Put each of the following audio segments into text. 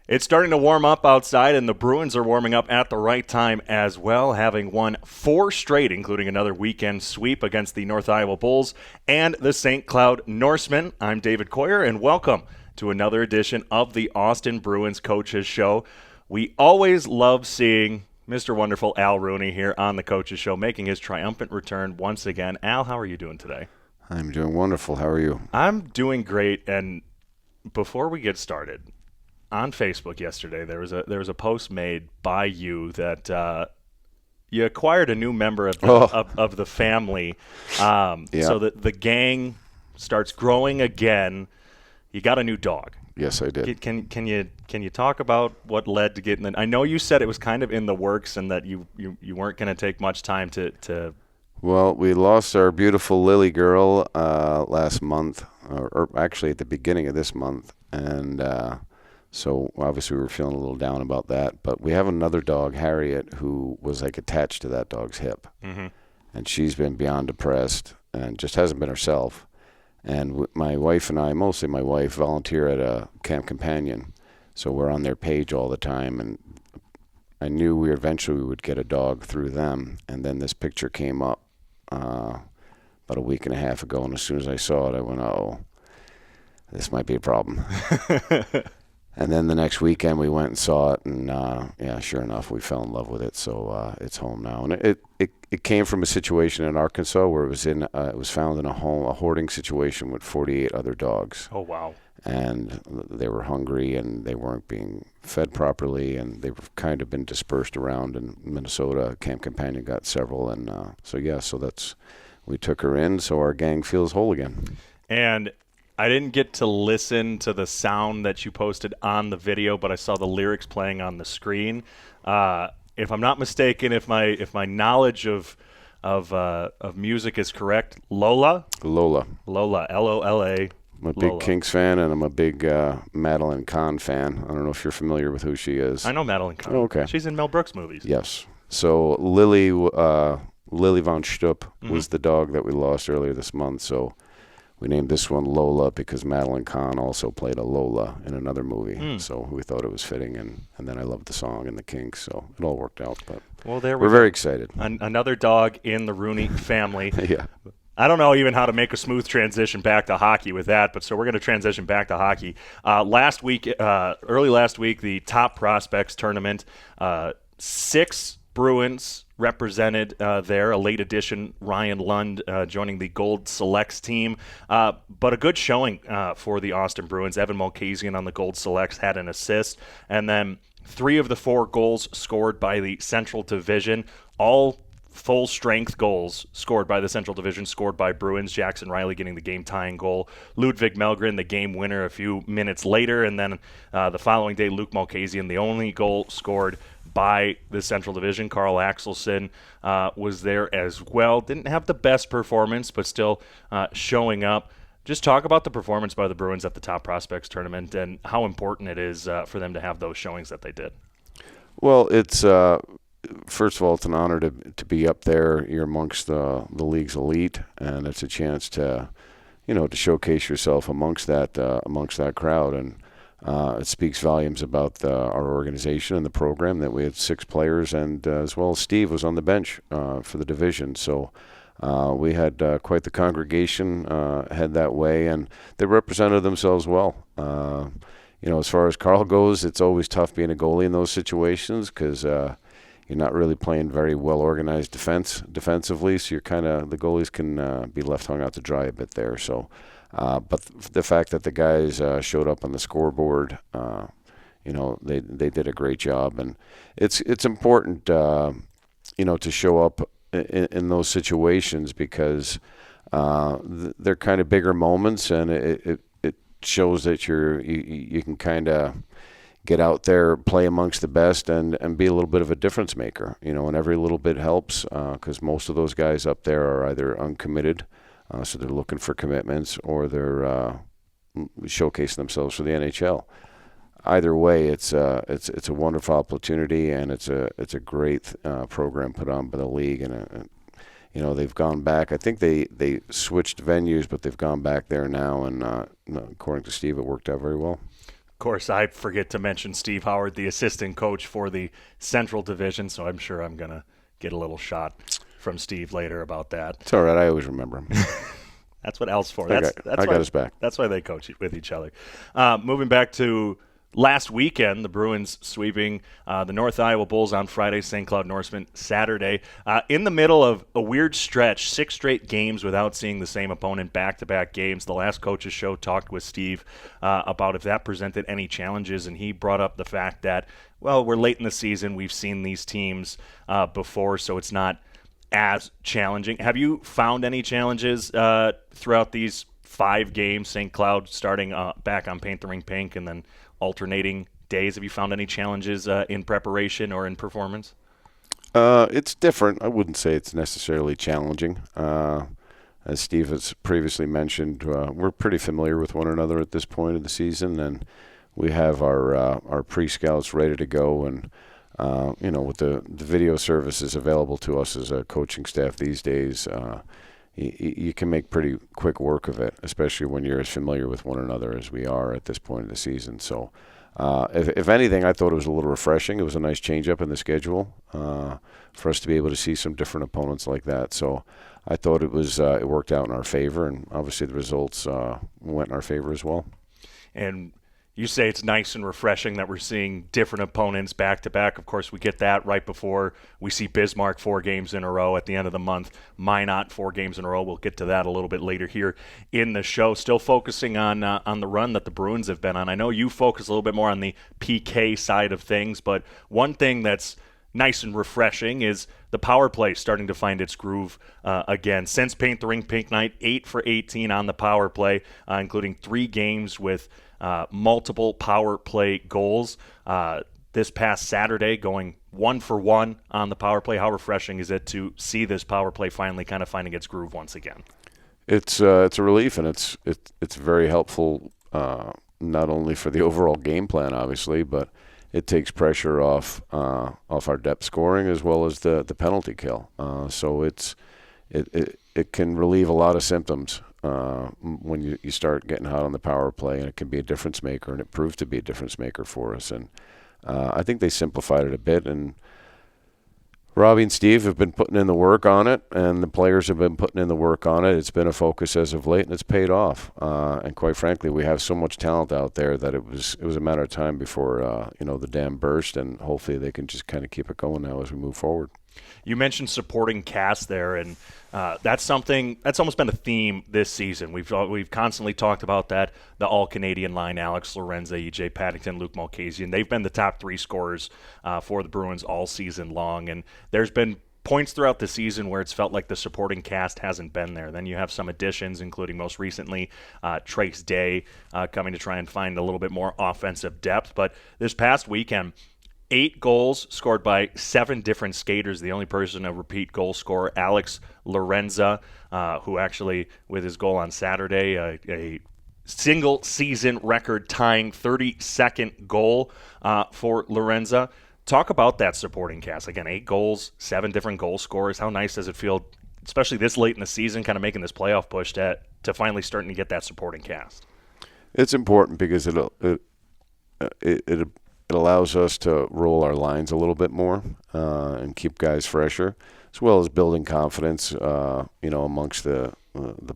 It's starting to warm up outside, and the Bruins are warming up at the right time as well, having won 4 straight, including another weekend sweep against the North Iowa Bulls and the St. Cloud Norsemen. I'm David Coyer, and welcome to another edition of the Austin Bruins Coaches Show. We always love seeing Mr. Wonderful Al Rooney here on the Coaches Show, making his triumphant return once again. Al, how are you doing today? I'm doing wonderful. How are you? I'm doing great, and before we get started, on Facebook yesterday, there was a post made by you that you acquired a new member of the family, so that the gang starts growing again. You got a new dog. Yes, I did. Can you talk about what led to getting? I know you said it was kind of in the works and that you weren't going to take much time to. Well, we lost our beautiful Lily girl last month, or actually at the beginning of this month, and. So obviously we were feeling a little down about that. But we have another dog, Harriet, who was like attached to that dog's hip. Mm-hmm. And she's been beyond depressed and just hasn't been herself. And my wife and I, mostly my wife, volunteer at a Camp Companion. So we're on their page all the time. And I knew we eventually would get a dog through them. And then this picture came up about a week and a half ago. And as soon as I saw it, I went, uh-oh, this might be a problem. And then the next weekend we went and saw it, and sure enough, we fell in love with it. So it's home now, and it came from a situation in Arkansas where it was found in a hoarding situation with 48 other dogs. Oh wow! And they were hungry, and they weren't being fed properly, and they've kind of been dispersed around in Minnesota. Camp Companion got several, and we took her in, so our gang feels whole again. And I didn't get to listen to the sound that you posted on the video, but I saw the lyrics playing on the screen. If I'm not mistaken, if my knowledge of music is correct, Lola, Lola, L-O-L-A. I'm a big Kinks fan, and I'm a big Madeline Kahn fan. I don't know if you're familiar with who she is. I know Madeline Kahn. Oh, okay. She's in Mel Brooks movies. Yes. So Lily von Stupp was the dog that we lost earlier this month. So we named this one Lola because Madeline Kahn also played a Lola in another movie. So we thought it was fitting, and then I loved the song and the Kinks, so it all worked out. But we're very excited. Another dog in the Rooney family. Yeah. I don't know even how to make a smooth transition back to hockey with that, but so we're going to transition back to hockey. Early last week, the Top Prospects tournament, 6 Bruins represented there, a late addition, Ryan Lund joining the Gold Selects team. But a good showing for the Austin Bruins. Evan Mulcazian on the Gold Selects had an assist. And then 3 of the 4 goals scored by the Central Division, all full-strength goals scored by the Central Division, scored by Bruins. Jackson Riley getting the game-tying goal. Ludwig Mellgren, the game winner a few minutes later. And then the following day, Luke Mulcazian, the only goal scored by the Central Division. Carl Axelson was there as well. Didn't have the best performance, but still showing up. Just talk about the performance by the Bruins at the Top Prospects tournament and how important it is for them to have those showings that they did. Well, it's first of all, it's an honor to be up there. You're amongst the league's elite, and it's a chance to showcase yourself amongst that crowd. And it speaks volumes about our organization and the program that we had 6 players, and as well as Steve was on the bench for the division. So we had quite the congregation head that way, and they represented themselves well. As far as Carl goes, it's always tough being a goalie in those situations because you're not really playing very well-organized defensively, so the goalies can be left hung out to dry a bit there. So. But the fact that the guys showed up on the scoreboard, they did a great job, and it's important, to show up in those situations because they're kind of bigger moments, and it shows that you can kind of get out there, play amongst the best, and be a little bit of a difference maker, and every little bit helps because most of those guys up there are either uncommitted. So they're looking for commitments, or they're showcasing themselves for the NHL. Either way, it's a wonderful opportunity, and it's a great program put on by the league, and they've gone back. I think they switched venues, but they've gone back there now, and according to Steve, it worked out very well. Of course, I forget to mention Steve Howard, the assistant coach for the Central Division, so I'm sure I'm going to get a little shot from Steve later about that. It's all right. I always remember him. That's what Al's for. I got his back. That's why they coach with each other. Moving back to last weekend, the Bruins sweeping the North Iowa Bulls on Friday, St. Cloud Norsemen Saturday. In the middle of a weird stretch, 6 straight games without seeing the same opponent, back-to-back games. The last Coach's Show talked with Steve about if that presented any challenges, and he brought up the fact that, well, we're late in the season. We've seen these teams before, so it's not as challenging. Have you found any challenges throughout these 5 games, St. Cloud starting back on Paint the Ring Pink and then alternating days? Have you found any challenges in preparation or in performance? It's different. I wouldn't say it's necessarily challenging. As Steve has previously mentioned, we're pretty familiar with one another at this point of the season, and we have our pre-scouts ready to go. And with the video services available to us as a coaching staff these days, you can make pretty quick work of it, especially when you're as familiar with one another as we are at this point of the season. So, if anything, I thought it was a little refreshing. It was a nice change-up in the schedule for us to be able to see some different opponents like that. So I thought it worked out in our favor, and obviously the results went in our favor as well. And you say it's nice and refreshing that we're seeing different opponents back-to-back. Of course, we get that right before we see Bismarck 4 games in a row at the end of the month. Minot 4 games in a row. We'll get to that a little bit later here in the show. Still focusing on the run that the Bruins have been on. I know you focus a little bit more on the PK side of things, but one thing that's nice and refreshing is the power play starting to find its groove again. Since Paint the Ring Pink Night, 8 for 18 on the power play, including 3 games with multiple power play goals. This past Saturday, going 1 for 1 on the power play. How refreshing is it to see this power play finally kind of finding its groove once again? It's a relief, and it's very helpful, not only for the overall game plan, obviously, but it takes pressure off our depth scoring as well as the penalty kill. So it can relieve a lot of symptoms when you start getting hot on the power play, and it can be a difference maker, and it proved to be a difference maker for us. And I think they simplified it a bit, and Robbie and Steve have been putting in the work on it, and the players have been putting in the work on it. It's been a focus as of late, and it's paid off. And quite frankly, we have so much talent out there that it was a matter of time before the dam burst, and hopefully they can just kind of keep it going now as we move forward. You mentioned supporting cast there, and that's something that's almost been a theme this season. We've constantly talked about that. The All-Canadian line, Alex Lorenza, E.J. Paddington, Luke Mulcahy, they've been the top 3 scorers for the Bruins all season long. And there's been points throughout the season where it's felt like the supporting cast hasn't been there. Then you have some additions, including most recently Trace Day coming to try and find a little bit more offensive depth. But this past weekend, 8 goals scored by 7 different skaters. The only person a repeat goal scorer, Alex Lorenza, who actually, with his goal on Saturday, a single season record tying 32nd goal for Lorenza. Talk about that supporting cast. Again, 8 goals, 7 different goal scorers. How nice does it feel, especially this late in the season, kind of making this playoff push to finally starting to get that supporting cast? It's important because it allows us to roll our lines a little bit more and keep guys fresher, as well as building confidence, amongst the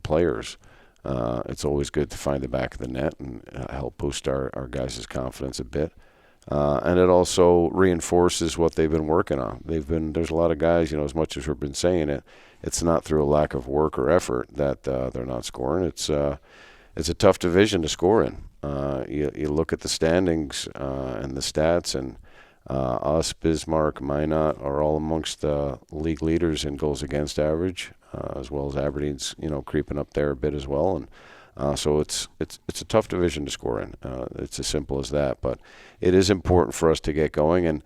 players. It's always good to find the back of the net and help boost our guys' confidence a bit. And it also reinforces what they've been working on. There's a lot of guys, as much as we've been saying it, it's not through a lack of work or effort that they're not scoring. It's a tough division to score in. You look at the standings and the stats, and us, Bismarck, Minot are all amongst the league leaders in goals against average, as well as Aberdeen's, creeping up there a bit as well. And so it's a tough division to score in. It's as simple as that. But it is important for us to get going. And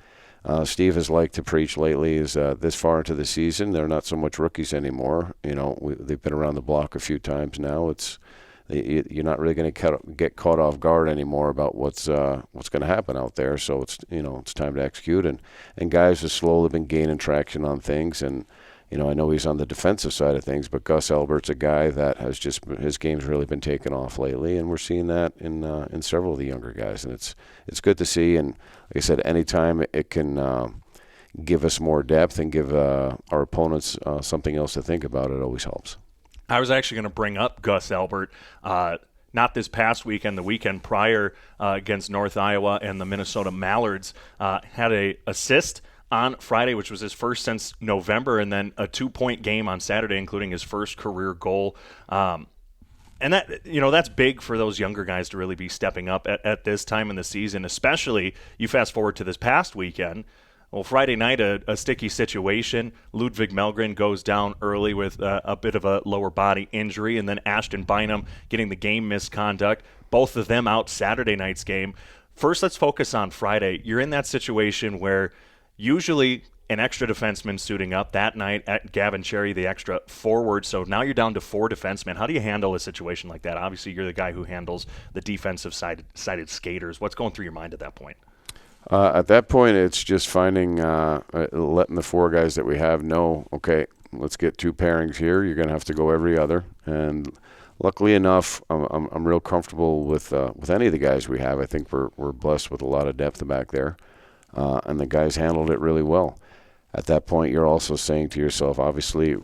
Steve has liked to preach lately is this far into the season, they're not so much rookies anymore. They've been around the block a few times now. You're not really going to get caught off guard anymore about what's going to happen out there. So it's time to execute, and guys have slowly been gaining traction on things, and I know he's on the defensive side of things, but Gus Albert's a guy that has just his game's really been taken off lately, and we're seeing that in several of the younger guys, and it's good to see. And like I said, anytime it can give us more depth and give our opponents something else to think about, it always helps. I was actually going to bring up Gus Albert. Not this past weekend, the weekend prior against North Iowa and the Minnesota Mallards, had a assist on Friday, which was his first since November, and then a 2-point game on Saturday, including his first career goal. And that's big for those younger guys to really be stepping up at this time in the season, especially you fast forward to this past weekend. Well, Friday night, a sticky situation. Ludwig Mellgren goes down early with a bit of a lower body injury, and then Ashton Bynum getting the game misconduct. Both of them out Saturday night's game. First, let's focus on Friday. You're in that situation where usually an extra defenseman suiting up that night at Gavin Cherry, the extra forward. So now you're down to 4 defensemen. How do you handle a situation like that? Obviously, you're the guy who handles the defensive sided skaters. What's going through your mind at that point? At that point, it's just finding, letting the 4 guys that we have know, okay, let's get 2 pairings here. You're going to have to go every other. And luckily enough, I'm real comfortable with any of the guys we have. I think we're blessed with a lot of depth back there. And the guys handled it really well. At that point, you're also saying to yourself, obviously,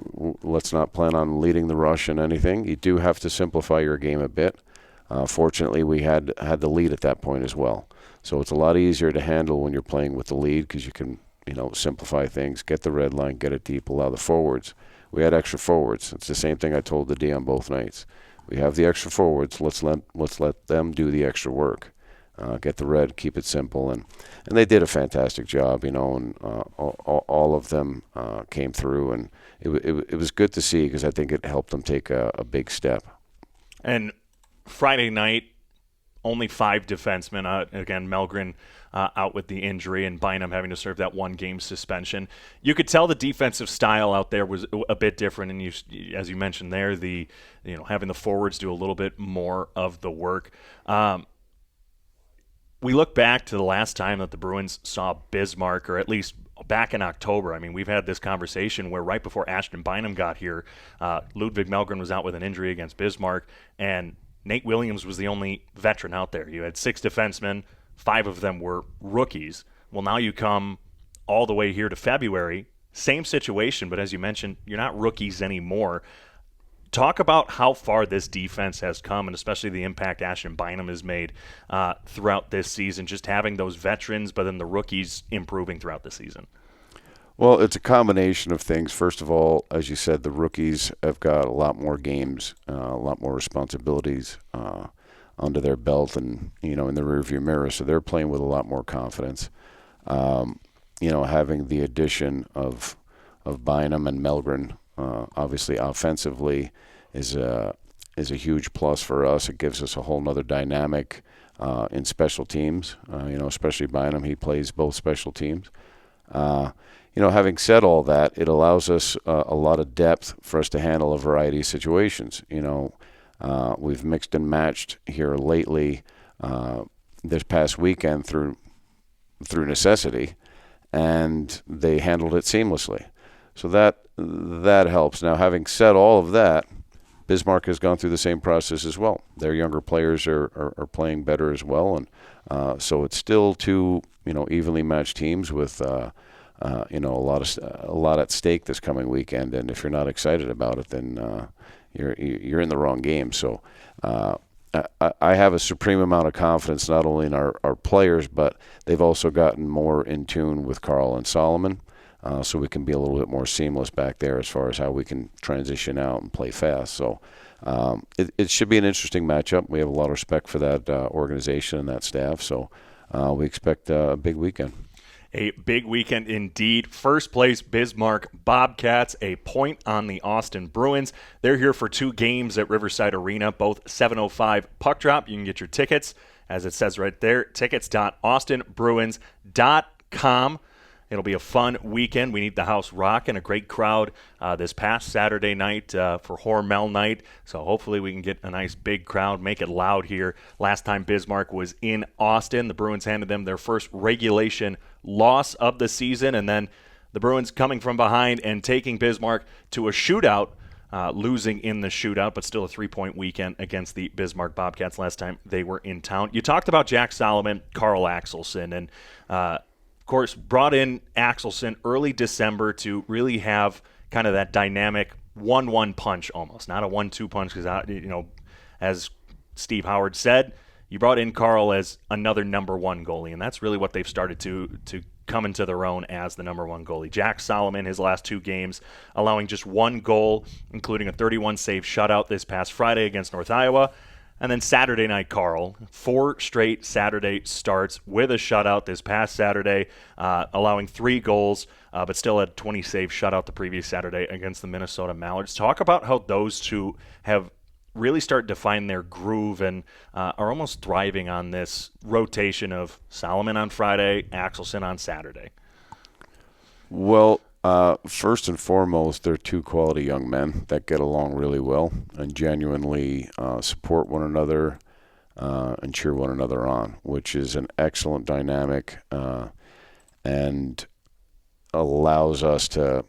let's not plan on leading the rush in anything. You do have to simplify your game a bit. Fortunately, we had the lead at that point as well. So it's a lot easier to handle when you're playing with the lead because you can, simplify things, get the red line, get it deep, allow the forwards. We had extra forwards. It's the same thing I told the D on both nights. We have the extra forwards. Let's let them do the extra work. Get the red, keep it simple, and they did a fantastic job, and all of them came through, and it was good to see because I think it helped them take a big step. And Friday night, only 5 defensemen. Again, Mellgren out with the injury and Bynum having to serve that 1-game suspension. You could tell the defensive style out there was a bit different, and as you mentioned there, having the forwards do a little bit more of the work. We look back to the last time that the Bruins saw Bismarck, or at least back in October. I mean, we've had this conversation where right before Ashton Bynum got here, Ludwig Mellgren was out with an injury against Bismarck, and Nate Williams was the only veteran out there. You had 6 defensemen, 5 of them were rookies. Well, now you come all the way here to February, same situation, but as you mentioned, you're not rookies anymore. Talk about how far this defense has come, and especially the impact Ashton Bynum has made throughout this season, just having those veterans, but then the rookies improving throughout the season. Well, it's a combination of things. First of all, as you said, the rookies have got a lot more games, a lot more responsibilities under their belt and, in the rearview mirror. So they're playing with a lot more confidence. Having the addition of Bynum and Mellgren, obviously offensively, is a huge plus for us. It gives us a whole nother dynamic in special teams. Especially Bynum, he plays both special teams. Having said all that, it allows us a lot of depth for us to handle a variety of situations. We've mixed and matched here lately this past weekend through necessity, and they handled it seamlessly. So that helps. Now, having said all of that, Bismarck has gone through the same process as well. Their younger players are playing better as well, and so it's still 2 evenly matched teams with a lot at stake this coming weekend. And if you're not excited about it, then you're in the wrong game. So I have a supreme amount of confidence not only in our players, but they've also gotten more in tune with Carl and Solomon. So we can be a little bit more seamless back there as far as how we can transition out and play fast. So it should be an interesting matchup. We have a lot of respect for that organization and that staff. So we expect a big weekend. A big weekend indeed. First place, Bismarck Bobcats, a point on the Austin Bruins. They're here for 2 games at Riverside Arena, both 7:05 puck drop. You can get your tickets, as it says right there, tickets.austinbruins.com. It'll be a fun weekend. We need the house rocking, a great crowd this past Saturday night for Hormel night. So hopefully we can get a nice big crowd, make it loud here. Last time Bismarck was in Austin, the Bruins handed them their first regulation loss of the season, and then the Bruins coming from behind and taking Bismarck to a shootout, losing in the shootout, but still a 3-point weekend against the Bismarck Bobcats last time they were in town. You talked about Jack Solomon, Carl Axelson, and of course brought in Axelson early December to really have kind of that dynamic 1-1 punch almost, not a 1-2 punch because, as Steve Howard said, you brought in Carl as another number one goalie, and that's really what they've started to come into their own as the number one goalie. Jack Solomon, his last 2 games, allowing just 1 goal, including a 31-save shutout this past Friday against North Iowa. And then Saturday night, Carl, 4 straight Saturday starts with a shutout this past Saturday, allowing 3 goals, but still had 20-save shutout the previous Saturday against the Minnesota Mallards. Talk about how those two have really started to find their groove and are almost thriving on this rotation of Solomon on Friday, Axelson on Saturday. Well, first and foremost, they're 2 quality young men that get along really well and genuinely support one another and cheer one another on, which is an excellent dynamic and allows us to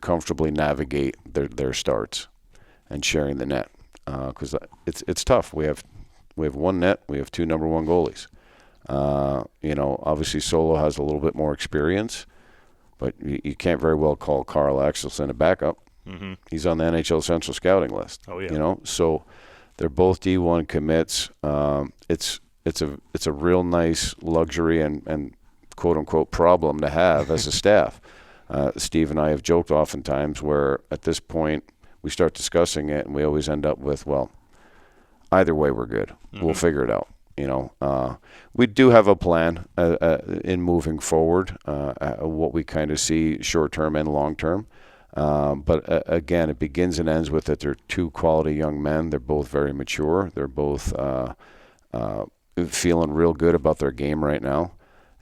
comfortably navigate their starts and sharing the net, because it's tough. We have 1 net. We have 2 number one goalies. Obviously Solo has a little bit more experience, but you can't very well call Carl Axelson a backup. Mm-hmm. He's on the NHL Central Scouting list. Oh yeah. So they're both D1 commits. It's a real nice luxury and quote unquote problem to have as a staff. Steve and I have joked oftentimes where at this point we start discussing it, and we always end up with, well, either way we're good. Mm-hmm. We'll figure it out. We do have a plan in moving forward, what we kind of see short-term and long-term. But again, it begins and ends with that they're 2 quality young men. They're both very mature. They're both feeling real good about their game right now.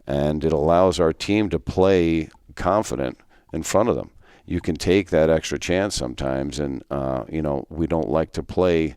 And it allows our team to play confident in front of them. You can take that extra chance sometimes, and we don't like to play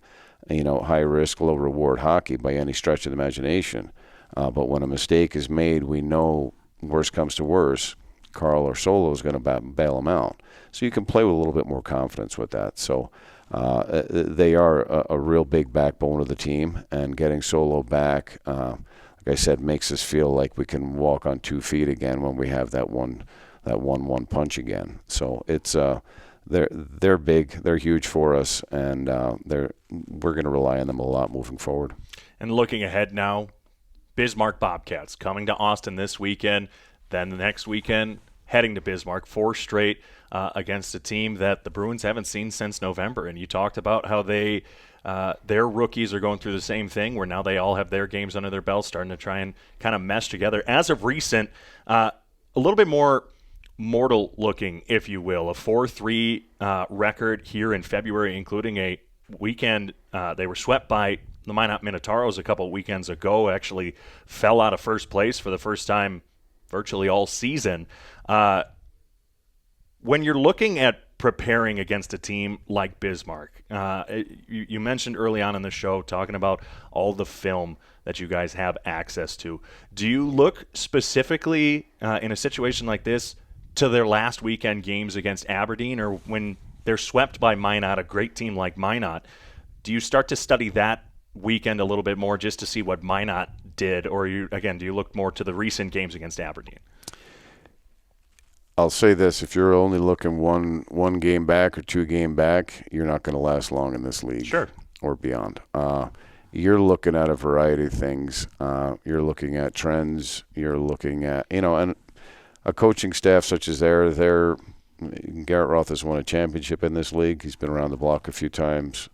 high risk, low reward hockey by any stretch of the imagination. But when a mistake is made, we know worst comes to worst, Carl or Solo is going to bail them out. So you can play with a little bit more confidence with that. So they are a real big backbone of the team, and getting Solo back, like I said, makes us feel like we can walk on 2 feet again when we have that 1-1 punch again. So it's they're big, they're huge for us, and we're going to rely on them a lot moving forward. And looking ahead now, Bismarck Bobcats coming to Austin this weekend, then the next weekend heading to Bismarck, 4 straight against a team that the Bruins haven't seen since November. And you talked about how their rookies are going through the same thing, where now they all have their games under their belt, starting to try and kind of mesh together. As of recent, a little bit more mortal looking, if you will, a 4-3 record here in February, including a weekend. They were swept by the Minot Minotauros a couple of weekends ago, actually fell out of first place for the first time virtually all season. When you're looking at preparing against a team like Bismarck, you mentioned early on in the show talking about all the film that you guys have access to. Do you look specifically in a situation like this to their last weekend games against Aberdeen, or when they're swept by Minot, a great team like Minot, do you start to study that weekend a little bit more just to see what Minot did, or do you look more to the recent games against Aberdeen? I'll say this: if you're only looking one game back or 2 game back, you're not going to last long in this league, sure, or beyond. You're looking at a variety of things. You're looking at trends. You're looking at and a coaching staff such as Garrett Roth has won a championship in this league. He's been around the block a few times.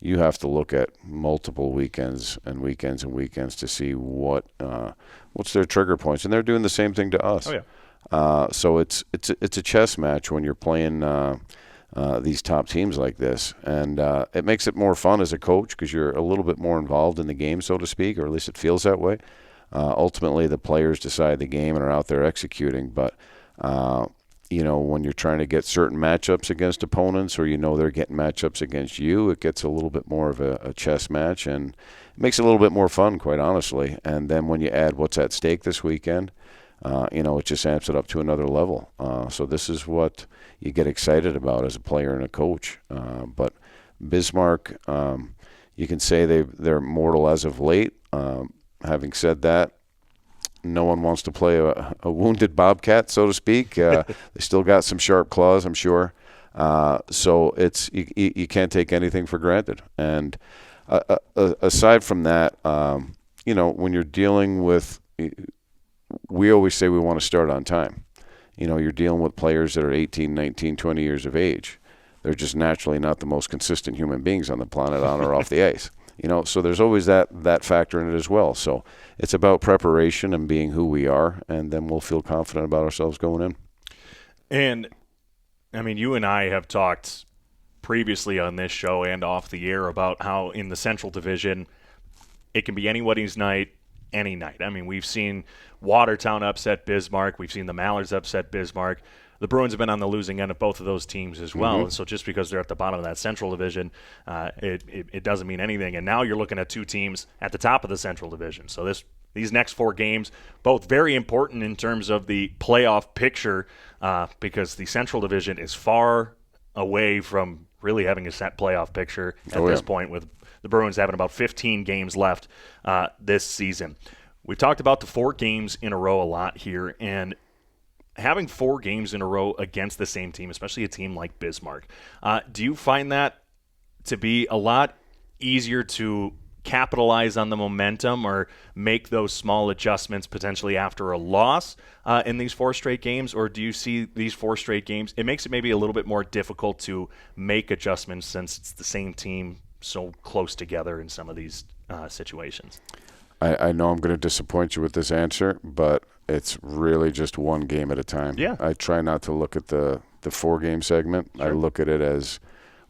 You have to look at multiple weekends to see what's their trigger points, and they're doing the same thing to us. Oh yeah. So it's a chess match when you're playing these top teams like this, and it makes it more fun as a coach because you're a little bit more involved in the game, so to speak, or at least it feels that way. Ultimately, the players decide the game and are out there executing, but when you're trying to get certain matchups against opponents, or they're getting matchups against you, it gets a little bit more of a chess match, and it makes it a little bit more fun, quite honestly. And then when you add what's at stake this weekend, it just amps it up to another level. So this is what you get excited about as a player and a coach. But Bismarck, you can say they're mortal as of late. Having said that, no one wants to play a wounded bobcat, so to speak. They still got some sharp claws, I'm sure. So it's you can't take anything for granted. And aside from that, when you're dealing with, we always say we want to start on time. You're dealing with players that are 18, 19, 20 years of age. They're just naturally not the most consistent human beings on the planet on or off the ice. So there's always that factor in it as well. So it's about preparation and being who we are, and then we'll feel confident about ourselves going in. And, I mean, you and I have talked previously on this show and off the air about how in the Central Division it can be anybody's night, any night. I mean, we've seen Watertown upset Bismarck. We've seen the Mallards upset Bismarck. The Bruins have been on the losing end of both of those teams as well. And so just because they're at the bottom of that Central Division, it doesn't mean anything. And now you're looking at two teams at the top of the Central Division. So these next four games, both very important in terms of the playoff picture, because the Central Division is far away from really having a set playoff picture at this point, with the Bruins having about 15 games left this season. We've talked about the 4 games in a row a lot here, and having 4 games in a row against the same team, especially a team like Bismarck, do you find that to be a lot easier to capitalize on the momentum or make those small adjustments potentially after a loss in these 4 straight games? Or do you see these 4 straight games, it makes it maybe a little bit more difficult to make adjustments since it's the same team so close together in some of these situations? I know I'm going to disappoint you with this answer, but it's really just one game at a time. Yeah. I try not to look at the 4-game segment. Sure. I look at it as,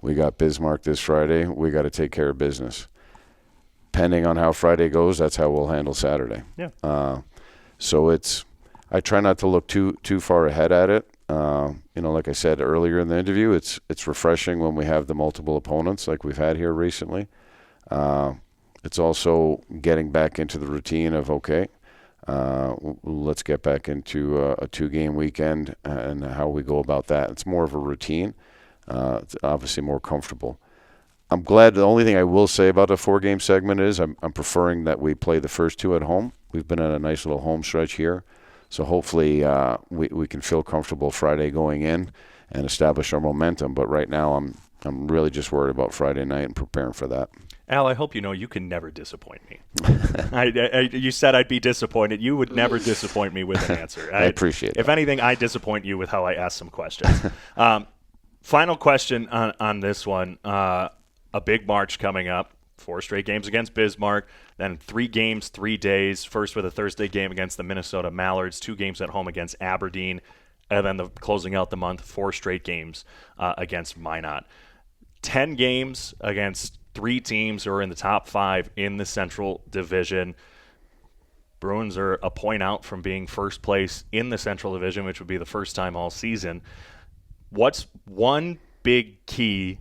we got Bismarck this Friday. We got to take care of business. Depending on how Friday goes, that's how we'll handle Saturday. Yeah. So I try not to look too far ahead at it. Like I said earlier in the interview, it's refreshing when we have the multiple opponents like we've had here recently. It's also getting back into the routine of, okay, let's get back into a 2-game weekend and how we go about that. It's more of a routine. It's obviously more comfortable. I'm glad. The only thing I will say about the 4-game segment is I'm preferring that we play the first 2 at home. We've been at a nice little home stretch here. So hopefully we can feel comfortable Friday going in and establish our momentum. But right now I'm really just worried about Friday night and preparing for that. Al, I hope you know you can never disappoint me. You said I'd be disappointed. You would never disappoint me with an answer. I appreciate it. If anything, I disappoint you with how I ask some questions. Final question on this one. A big March coming up. 4 straight games against Bismarck, then 3 games, 3 days. First with a Thursday game against the Minnesota Mallards, 2 games at home against Aberdeen, and then closing out the month, 4 straight games against Minot. 10 games against 3 teams who are in the top 5 in the Central Division. Bruins are a point out from being first place in the Central Division, which would be the first time all season. What's one big key,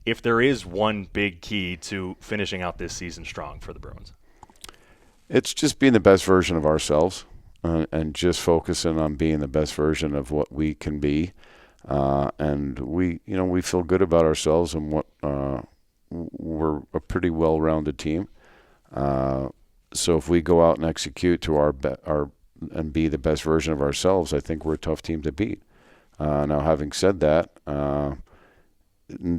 if there is one big key, to finishing out this season strong for the Bruins? It's just being the best version of ourselves and just focusing on being the best version of what we can be. And we feel good about ourselves and what we're a pretty well-rounded team. So if we go out and execute to our and be the best version of ourselves, I think we're a tough team to beat. Now, having said that,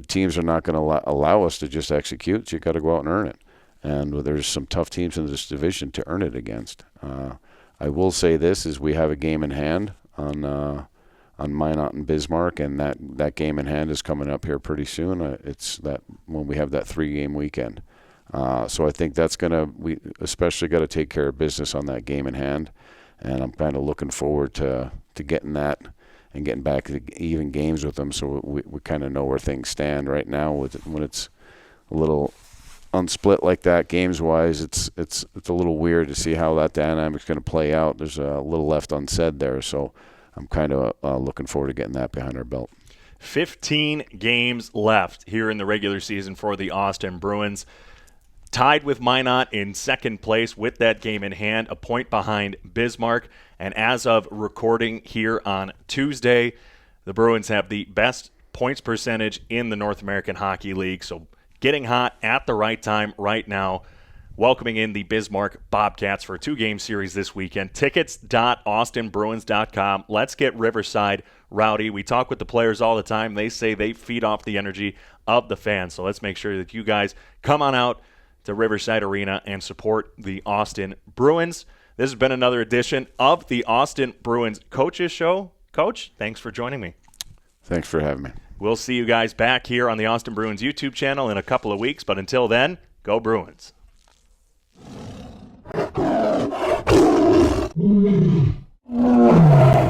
teams are not going to allow us to just execute. So you got to go out and earn it. And there's some tough teams in this division to earn it against. I will say this, is we have a game in hand on Minot and Bismarck, and that game in hand is coming up here pretty soon. It's that when we have that 3-game weekend. So I think we especially got to take care of business on that game in hand, and I'm kind of looking forward to getting that and getting back to even games with them, so we kind of know where things stand right now. When it's a little unsplit like that, games-wise, it's a little weird to see how that dynamic's going to play out. There's a little left unsaid there, so I'm kind of looking forward to getting that behind our belt. 15 games left here in the regular season for the Austin Bruins. tied with Minot in second place with that game in hand, a point behind Bismarck. And as of recording here on Tuesday, the Bruins have the best points percentage in the North American Hockey League. So getting hot at the right time right now, welcoming in the Bismarck Bobcats for a 2-game series this weekend. Tickets.austinbruins.com. Let's get Riverside rowdy. We talk with the players all the time. They say they feed off the energy of the fans. So let's make sure that you guys come on out to Riverside Arena and support the Austin Bruins. This has been another edition of the Austin Bruins Coaches Show. Coach, thanks for joining me. Thanks for having me. We'll see you guys back here on the Austin Bruins YouTube channel in a couple of weeks. But until then, go Bruins.